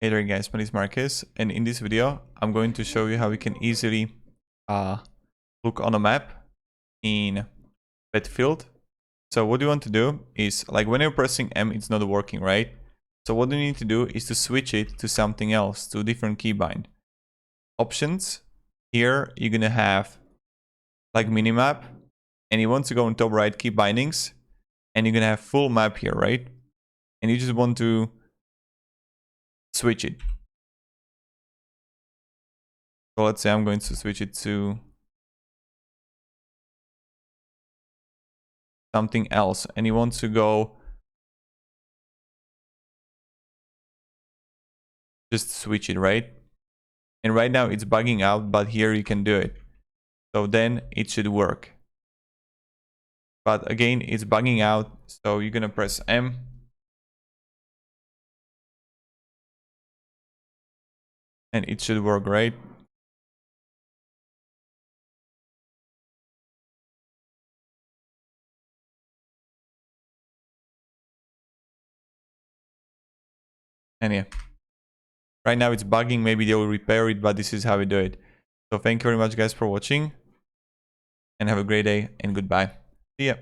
Hey there guys, my name is Marcus, and in this video I'm going to show you how we can easily look on a map in Battlefield. So what you want to do is, like when you're pressing M, it's not working, right? So what you need to do is to switch it to something else, to a different keybind. Options. Here you're gonna have like minimap, and you want to go on top right, key bindings, and you're gonna have full map here, right? And you just want to switch it. So let's say I'm going to switch it to something else, and you want to go, just switch it, right? And right now it's bugging out, but here you can do it. So then it should work. But again, it's bugging out, so you're gonna press M. And it should work, right? And yeah, right now it's bugging. Maybe they will repair it, but this is how we do it. So thank you very much guys for watching, and have a great day, and goodbye. See ya.